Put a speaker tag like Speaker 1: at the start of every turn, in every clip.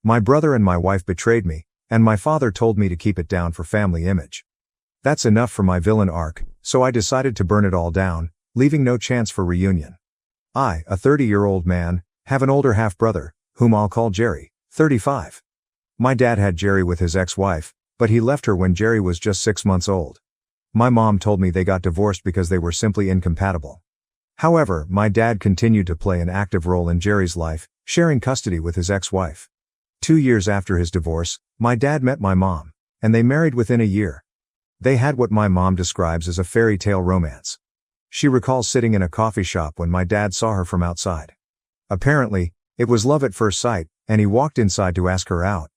Speaker 1: My brother and my wife betrayed me, and my father told me to keep it down for family image. That's enough for my villain arc, so I decided to burn it all down, leaving no chance for reunion. I, a 30-year-old man, have an older half-brother, whom I'll call Jerry, 35. My dad had Jerry with his ex-wife, but he left her when Jerry was just 6 months old. My mom told me they got divorced because they were simply incompatible. However, my dad continued to play an active role in Jerry's life, sharing custody with his ex-wife. 2 years after his divorce, my dad met my mom, and they married within a year. They had what my mom describes as a fairy tale romance. She recalls sitting in a coffee shop when my dad saw her from outside. Apparently, it was love at first sight, and he walked inside to ask her out.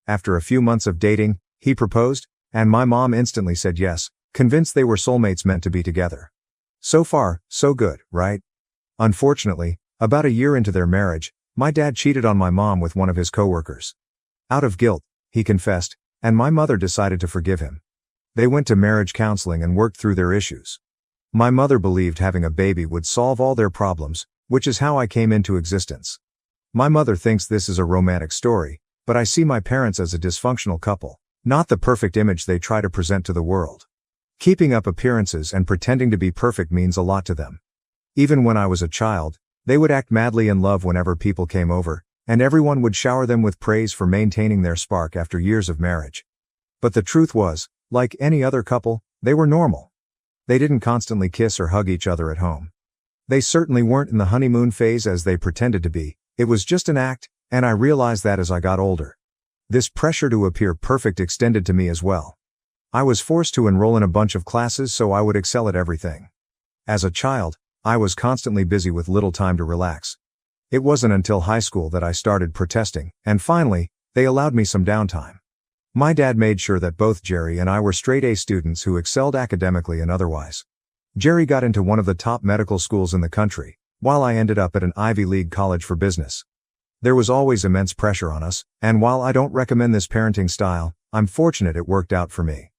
Speaker 1: After a few months of dating, he proposed, and my mom instantly said yes, convinced they were soulmates meant to be together. So far, so good, right? Unfortunately, about a year into their marriage, my dad cheated on my mom with one of his coworkers. Out of guilt, he confessed, and my mother decided to forgive him. They went to marriage counseling and worked through their issues. My mother believed having a baby would solve all their problems, which is how I came into existence. My mother thinks this is a romantic story, but I see my parents as a dysfunctional couple, not the perfect image they try to present to the world. Keeping up appearances and pretending to be perfect means a lot to them. Even when I was a child, they would act madly in love whenever people came over, and everyone would shower them with praise for maintaining their spark after years of marriage. But the truth was, like any other couple, they were normal. They didn't constantly kiss or hug each other at home. They certainly weren't in the honeymoon phase as they pretended to be. It was just an act, and I realized that as I got older. This pressure to appear perfect extended to me as well. I was forced to enroll in a bunch of classes so I would excel at everything. As a child, I was constantly busy with little time to relax. It wasn't until high school that I started protesting, and finally, they allowed me some downtime. My dad made sure that both Jerry and I were straight-A students who excelled academically and otherwise. Jerry got into one of the top medical schools in the country, while I ended up at an Ivy League college for business. There was always immense pressure on us, and while I don't recommend this parenting style, I'm fortunate it worked out for me.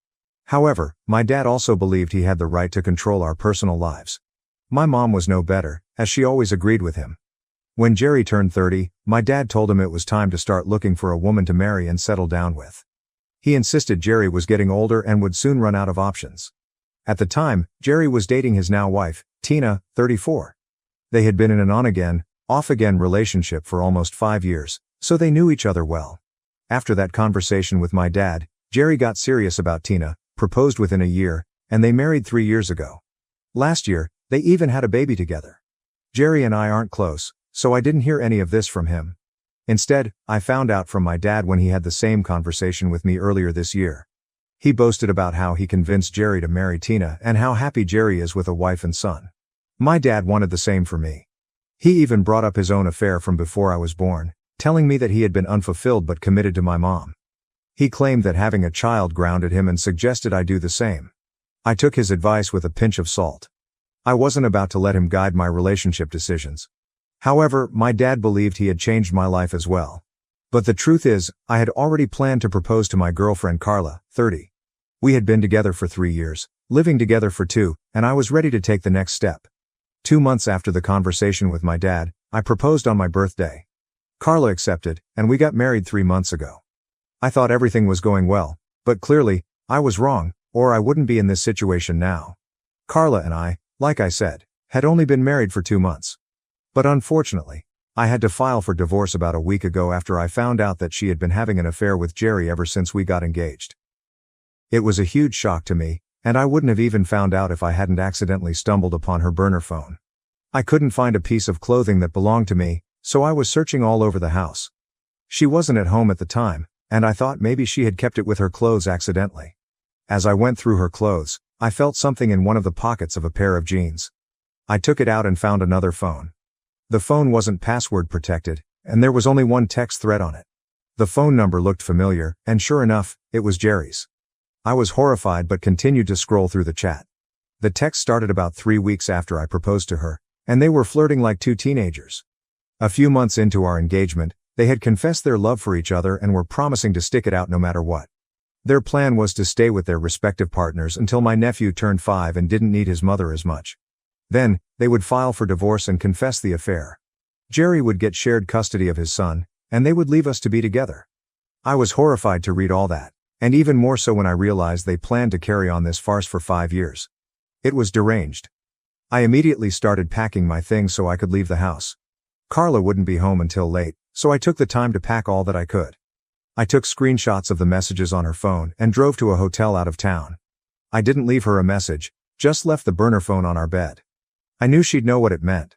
Speaker 1: However, my dad also believed he had the right to control our personal lives. My mom was no better, as she always agreed with him. When Jerry turned 30, my dad told him it was time to start looking for a woman to marry and settle down with. He insisted Jerry was getting older and would soon run out of options. At the time, Jerry was dating his now wife, Tina, 34. They had been in an on-again, off-again relationship for almost 5 years, so they knew each other well. After that conversation with my dad, Jerry got serious about Tina, proposed within a year, and they married 3 years ago. Last year, they even had a baby together. Jerry and I aren't close, so I didn't hear any of this from him. Instead, I found out from my dad when he had the same conversation with me earlier this year. He boasted about how he convinced Jerry to marry Tina and how happy Jerry is with a wife and son. My dad wanted the same for me. He even brought up his own affair from before I was born, telling me that he had been unfulfilled but committed to my mom. He claimed that having a child grounded him and suggested I do the same. I took his advice with a pinch of salt. I wasn't about to let him guide my relationship decisions. However, my dad believed he had changed my life as well. But the truth is, I had already planned to propose to my girlfriend Carla, 30. We had been together for 3 years, living together for 2, and I was ready to take the next step. 2 months after the conversation with my dad, I proposed on my birthday. Carla accepted, and we got married 3 months ago. I thought everything was going well, but clearly, I was wrong, or I wouldn't be in this situation now. Carla and I, like I said, had only been married for 2 months. But unfortunately, I had to file for divorce about a week ago after I found out that she had been having an affair with Jerry ever since we got engaged. It was a huge shock to me, and I wouldn't have even found out if I hadn't accidentally stumbled upon her burner phone. I couldn't find a piece of clothing that belonged to me, so I was searching all over the house. She wasn't at home at the time, and I thought maybe she had kept it with her clothes accidentally. As I went through her clothes, I felt something in one of the pockets of a pair of jeans. I took it out and found another phone. The phone wasn't password protected, and there was only one text thread on it. The phone number looked familiar, and sure enough, it was Jerry's. I was horrified but continued to scroll through the chat. The text started about 3 weeks after I proposed to her, and they were flirting like 2 teenagers. A few months into our engagement, they had confessed their love for each other and were promising to stick it out no matter what. Their plan was to stay with their respective partners until my nephew turned 5 and didn't need his mother as much. Then, they would file for divorce and confess the affair. Jerry would get shared custody of his son, and they would leave us to be together. I was horrified to read all that, and even more so when I realized they planned to carry on this farce for 5 years. It was deranged. I immediately started packing my things so I could leave the house. Carla wouldn't be home until late, so I took the time to pack all that I could. I took screenshots of the messages on her phone and drove to a hotel out of town. I didn't leave her a message, just left the burner phone on our bed. I knew she'd know what it meant.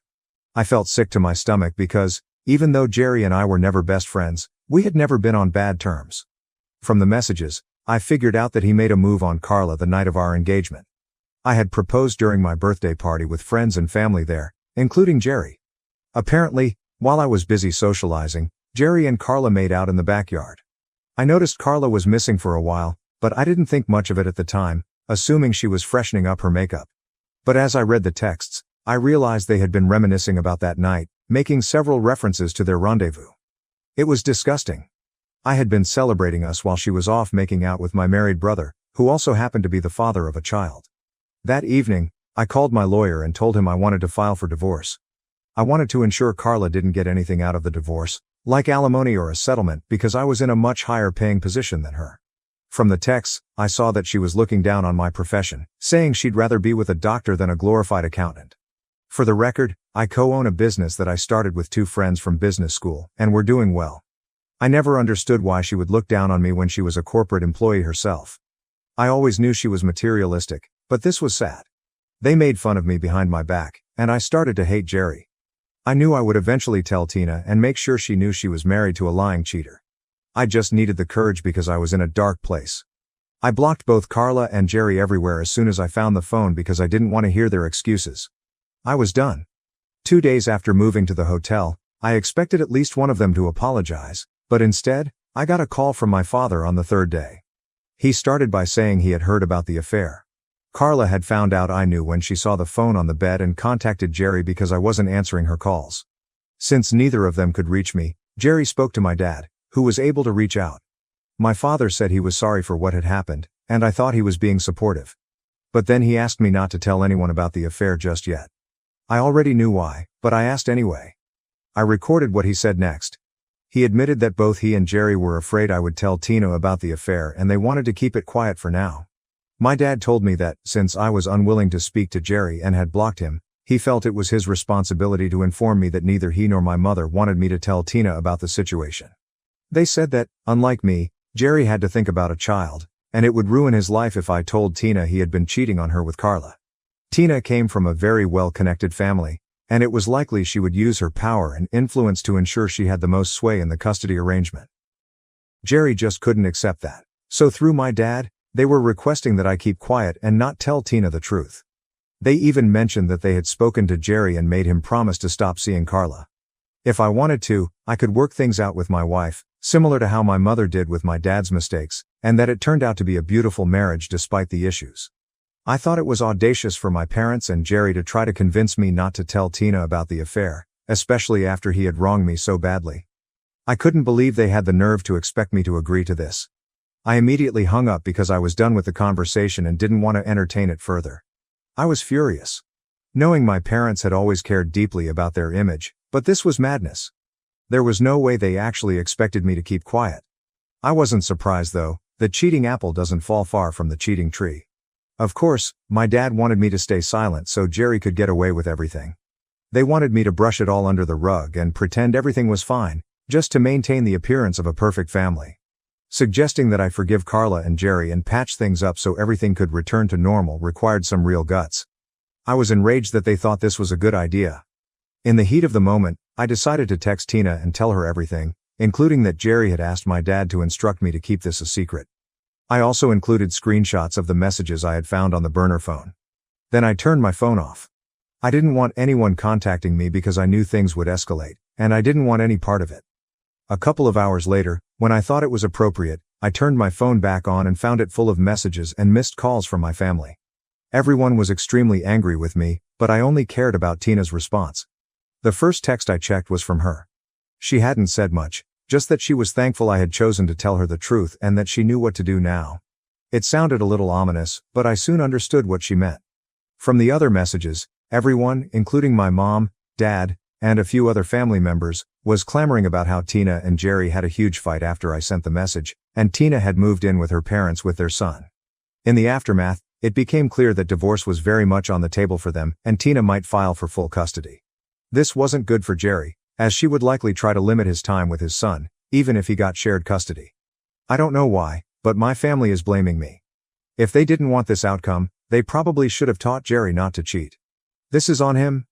Speaker 1: I felt sick to my stomach because, even though Jerry and I were never best friends, we had never been on bad terms. From the messages, I figured out that he made a move on Carla the night of our engagement. I had proposed during my birthday party with friends and family there, including Jerry. Apparently, while I was busy socializing, Jerry and Carla made out in the backyard. I noticed Carla was missing for a while, but I didn't think much of it at the time, assuming she was freshening up her makeup. But as I read the texts, I realized they had been reminiscing about that night, making several references to their rendezvous. It was disgusting. I had been celebrating us while she was off making out with my married brother, who also happened to be the father of a child. That evening, I called my lawyer and told him I wanted to file for divorce. I wanted to ensure Carla didn't get anything out of the divorce, like alimony or a settlement, because I was in a much higher paying position than her. From the texts, I saw that she was looking down on my profession, saying she'd rather be with a doctor than a glorified accountant. For the record, I co-own a business that I started with 2 friends from business school, and we're doing well. I never understood why she would look down on me when she was a corporate employee herself. I always knew she was materialistic, but this was sad. They made fun of me behind my back, and I started to hate Jerry. I knew I would eventually tell Tina and make sure she knew she was married to a lying cheater. I just needed the courage because I was in a dark place. I blocked both Carla and Jerry everywhere as soon as I found the phone because I didn't want to hear their excuses. I was done. 2 days after moving to the hotel, I expected at least one of them to apologize, but instead, I got a call from my father on the 3rd day. He started by saying he had heard about the affair. Carla had found out I knew when she saw the phone on the bed and contacted Jerry because I wasn't answering her calls. Since neither of them could reach me, Jerry spoke to my dad, who was able to reach out. My father said he was sorry for what had happened, and I thought he was being supportive. But then he asked me not to tell anyone about the affair just yet. I already knew why, but I asked anyway. I recorded what he said next. He admitted that both he and Jerry were afraid I would tell Tina about the affair and they wanted to keep it quiet for now. My dad told me that, since I was unwilling to speak to Jerry and had blocked him, he felt it was his responsibility to inform me that neither he nor my mother wanted me to tell Tina about the situation. They said that, unlike me, Jerry had to think about a child, and it would ruin his life if I told Tina he had been cheating on her with Carla. Tina came from a very well-connected family, and it was likely she would use her power and influence to ensure she had the most sway in the custody arrangement. Jerry just couldn't accept that. So through my dad, they were requesting that I keep quiet and not tell Tina the truth. They even mentioned that they had spoken to Jerry and made him promise to stop seeing Carla. If I wanted to, I could work things out with my wife, similar to how my mother did with my dad's mistakes, and that it turned out to be a beautiful marriage despite the issues. I thought it was audacious for my parents and Jerry to try to convince me not to tell Tina about the affair, especially after he had wronged me so badly. I couldn't believe they had the nerve to expect me to agree to this. I immediately hung up because I was done with the conversation and didn't want to entertain it further. I was furious. Knowing my parents had always cared deeply about their image, but this was madness. There was no way they actually expected me to keep quiet. I wasn't surprised though. The cheating apple doesn't fall far from the cheating tree. Of course, my dad wanted me to stay silent so Jerry could get away with everything. They wanted me to brush it all under the rug and pretend everything was fine, just to maintain the appearance of a perfect family. Suggesting that I forgive Carla and Jerry and patch things up so everything could return to normal required some real guts. I was enraged that they thought this was a good idea. In the heat of the moment, I decided to text Tina and tell her everything, including that Jerry had asked my dad to instruct me to keep this a secret. I also included screenshots of the messages I had found on the burner phone. Then I turned my phone off. I didn't want anyone contacting me because I knew things would escalate, and I didn't want any part of it. A couple of hours later, when I thought it was appropriate, I turned my phone back on and found it full of messages and missed calls from my family. Everyone was extremely angry with me, but I only cared about Tina's response. The first text I checked was from her. She hadn't said much, just that she was thankful I had chosen to tell her the truth and that she knew what to do now. It sounded a little ominous, but I soon understood what she meant. From the other messages, everyone, including my mom, dad, and a few other family members, was clamoring about how Tina and Jerry had a huge fight after I sent the message, and Tina had moved in with her parents with their son. In the aftermath, it became clear that divorce was very much on the table for them, and Tina might file for full custody. This wasn't good for Jerry, as she would likely try to limit his time with his son, even if he got shared custody. I don't know why, but my family is blaming me. If they didn't want this outcome, they probably should have taught Jerry not to cheat. This is on him.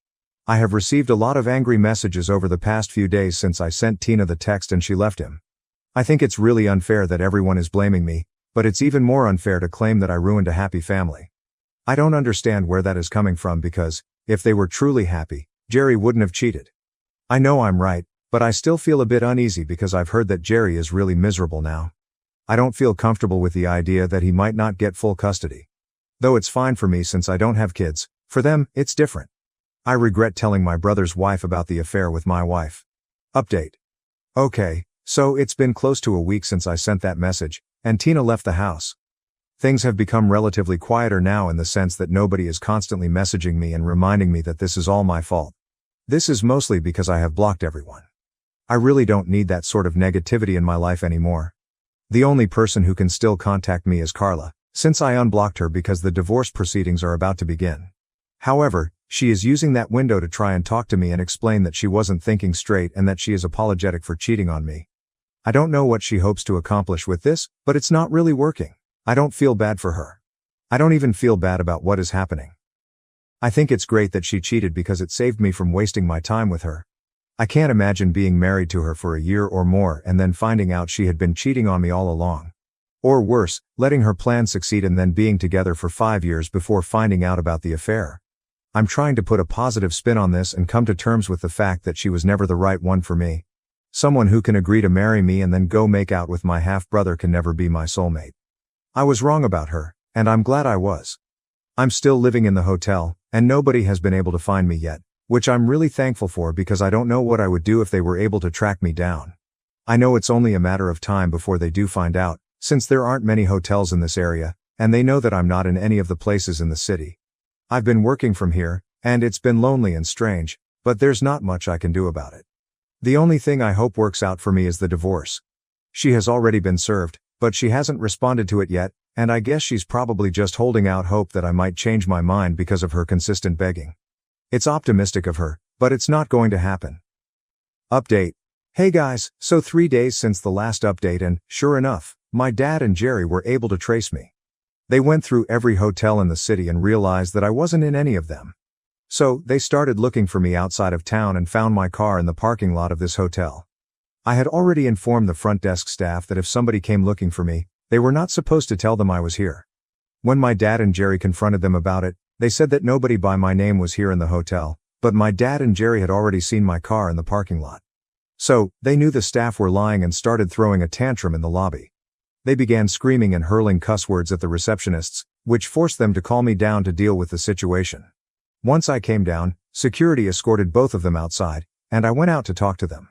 Speaker 1: I have received a lot of angry messages over the past few days since I sent Tina the text and she left him. I think it's really unfair that everyone is blaming me, but it's even more unfair to claim that I ruined a happy family. I don't understand where that is coming from because, if they were truly happy, Jerry wouldn't have cheated. I know I'm right, but I still feel a bit uneasy because I've heard that Jerry is really miserable now. I don't feel comfortable with the idea that he might not get full custody. Though it's fine for me since I don't have kids, for them, it's different. I regret telling my brother's wife about the affair with my wife. Update. Okay, so it's been close to a week since I sent that message, and Tina left the house. Things have become relatively quieter now in the sense that nobody is constantly messaging me and reminding me that this is all my fault. This is mostly because I have blocked everyone. I really don't need that sort of negativity in my life anymore. The only person who can still contact me is Carla, since I unblocked her because the divorce proceedings are about to begin. However, she is using that window to try and talk to me and explain that she wasn't thinking straight and that she is apologetic for cheating on me. I don't know what she hopes to accomplish with this, but it's not really working. I don't feel bad for her. I don't even feel bad about what is happening. I think it's great that she cheated because it saved me from wasting my time with her. I can't imagine being married to her for a year or more and then finding out she had been cheating on me all along. Or worse, letting her plan succeed and then being together for 5 years before finding out about the affair. I'm trying to put a positive spin on this and come to terms with the fact that she was never the right one for me. Someone who can agree to marry me and then go make out with my half-brother can never be my soulmate. I was wrong about her, and I'm glad I was. I'm still living in the hotel, and nobody has been able to find me yet, which I'm really thankful for because I don't know what I would do if they were able to track me down. I know it's only a matter of time before they do find out, since there aren't many hotels in this area, and they know that I'm not in any of the places in the city. I've been working from here, and it's been lonely and strange, but there's not much I can do about it. The only thing I hope works out for me is the divorce. She has already been served, but she hasn't responded to it yet, and I guess she's probably just holding out hope that I might change my mind because of her consistent begging. It's optimistic of her, but it's not going to happen. Update. Hey guys, so 3 days since the last update and, sure enough, my dad and Jerry were able to trace me. They went through every hotel in the city and realized that I wasn't in any of them. So, they started looking for me outside of town and found my car in the parking lot of this hotel. I had already informed the front desk staff that if somebody came looking for me, they were not supposed to tell them I was here. When my dad and Jerry confronted them about it, they said that nobody by my name was here in the hotel, but my dad and Jerry had already seen my car in the parking lot. So, they knew the staff were lying and started throwing a tantrum in the lobby. They began screaming and hurling cuss words at the receptionists, which forced them to call me down to deal with the situation. Once I came down, security escorted both of them outside, and I went out to talk to them.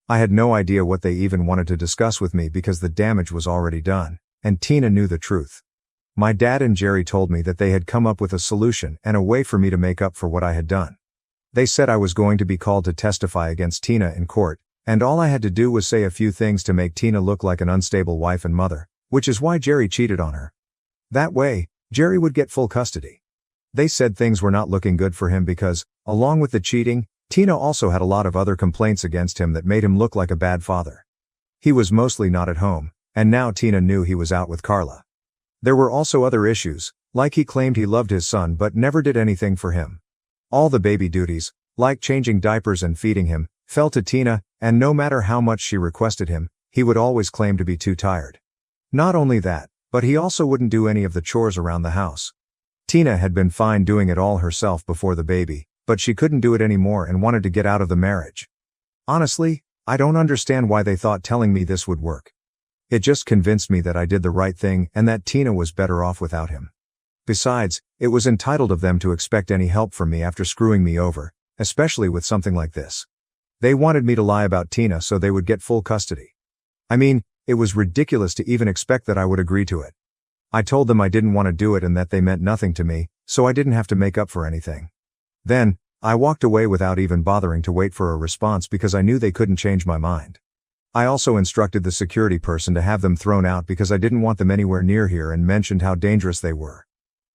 Speaker 1: I had no idea what they even wanted to discuss with me because the damage was already done, and Tina knew the truth. My dad and Jerry told me that they had come up with a solution and a way for me to make up for what I had done. They said I was going to be called to testify against Tina in court, and all I had to do was say a few things to make Tina look like an unstable wife and mother, which is why Jerry cheated on her. That way, Jerry would get full custody. They said things were not looking good for him because, along with the cheating, Tina also had a lot of other complaints against him that made him look like a bad father. He was mostly not at home, and now Tina knew he was out with Carla. There were also other issues, like he claimed he loved his son but never did anything for him. All the baby duties, like changing diapers and feeding him, fell to Tina, and no matter how much she requested him, he would always claim to be too tired. Not only that, but he also wouldn't do any of the chores around the house. Tina had been fine doing it all herself before the baby, but she couldn't do it anymore and wanted to get out of the marriage. Honestly, I don't understand why they thought telling me this would work. It just convinced me that I did the right thing and that Tina was better off without him. Besides, it was entitled of them to expect any help from me after screwing me over, especially with something like this. They wanted me to lie about Tina so they would get full custody. I mean, it was ridiculous to even expect that I would agree to it. I told them I didn't want to do it and that they meant nothing to me, so I didn't have to make up for anything. Then, I walked away without even bothering to wait for a response because I knew they couldn't change my mind. I also instructed the security person to have them thrown out because I didn't want them anywhere near here and mentioned how dangerous they were.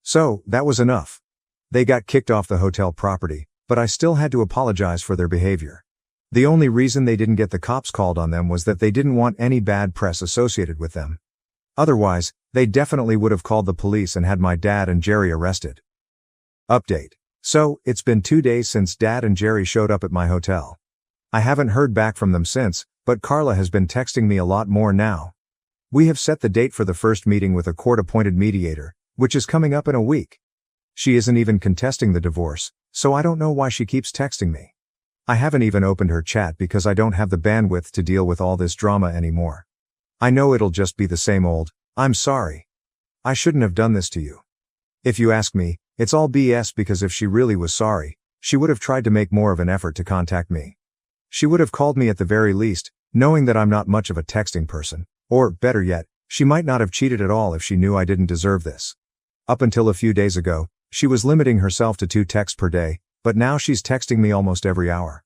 Speaker 1: So, that was enough. They got kicked off the hotel property, but I still had to apologize for their behavior. The only reason they didn't get the cops called on them was that they didn't want any bad press associated with them. Otherwise, they definitely would have called the police and had my dad and Jerry arrested. Update. So, it's been 2 days since Dad and Jerry showed up at my hotel. I haven't heard back from them since, but Carla has been texting me a lot more now. We have set the date for the first meeting with a court-appointed mediator, which is coming up in a week. She isn't even contesting the divorce, so I don't know why she keeps texting me. I haven't even opened her chat because I don't have the bandwidth to deal with all this drama anymore. I know it'll just be the same old, "I'm sorry. I shouldn't have done this to you." If you ask me, it's all BS because if she really was sorry, she would have tried to make more of an effort to contact me. She would have called me at the very least, knowing that I'm not much of a texting person, or, better yet, she might not have cheated at all if she knew I didn't deserve this. Up until a few days ago, she was limiting herself to 2 texts per day, but now she's texting me almost every hour.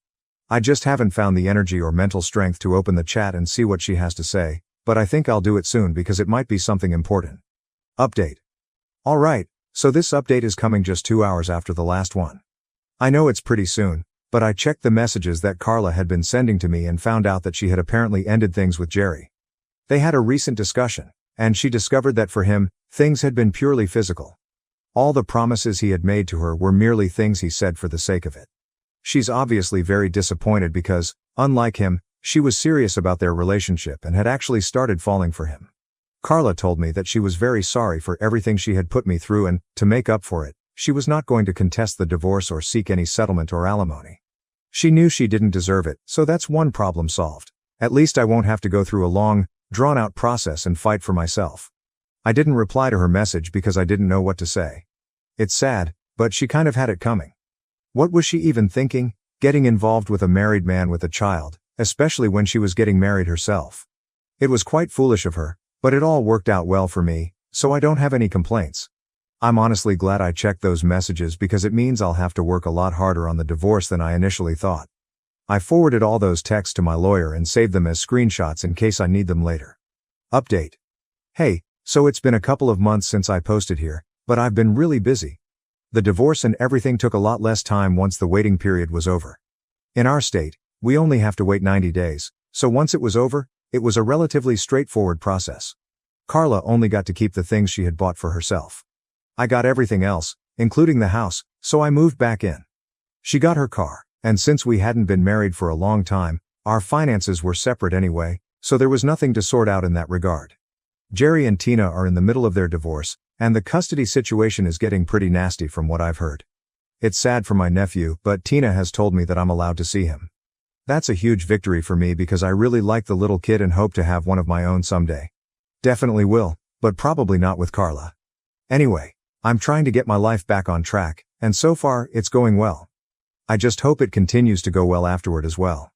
Speaker 1: I just haven't found the energy or mental strength to open the chat and see what she has to say, but I think I'll do it soon because it might be something important. Update. Alright, so this update is coming just 2 hours after the last one. I know it's pretty soon, but I checked the messages that Carla had been sending to me and found out that she had apparently ended things with Jerry. They had a recent discussion, and she discovered that for him, things had been purely physical. All the promises he had made to her were merely things he said for the sake of it. She's obviously very disappointed because, unlike him, she was serious about their relationship and had actually started falling for him. Carla told me that she was very sorry for everything she had put me through and, to make up for it, she was not going to contest the divorce or seek any settlement or alimony. She knew she didn't deserve it, so that's one problem solved. At least I won't have to go through a long, drawn-out process and fight for myself. I didn't reply to her message because I didn't know what to say. It's sad, but she kind of had it coming. What was she even thinking, getting involved with a married man with a child, especially when she was getting married herself? It was quite foolish of her, but it all worked out well for me, so I don't have any complaints. I'm honestly glad I checked those messages because it means I'll have to work a lot harder on the divorce than I initially thought. I forwarded all those texts to my lawyer and saved them as screenshots in case I need them later. Update. Hey, so it's been a couple of months since I posted here, but I've been really busy. The divorce and everything took a lot less time once the waiting period was over. In our state, we only have to wait 90 days, so once it was over, it was a relatively straightforward process. Carla only got to keep the things she had bought for herself. I got everything else, including the house, so I moved back in. She got her car, and since we hadn't been married for a long time, our finances were separate anyway, so there was nothing to sort out in that regard. Jerry and Tina are in the middle of their divorce, and the custody situation is getting pretty nasty from what I've heard. It's sad for my nephew, but Tina has told me that I'm allowed to see him. That's a huge victory for me because I really like the little kid and hope to have one of my own someday. Definitely will, but probably not with Carla. Anyway, I'm trying to get my life back on track, and so far, it's going well. I just hope it continues to go well afterward as well.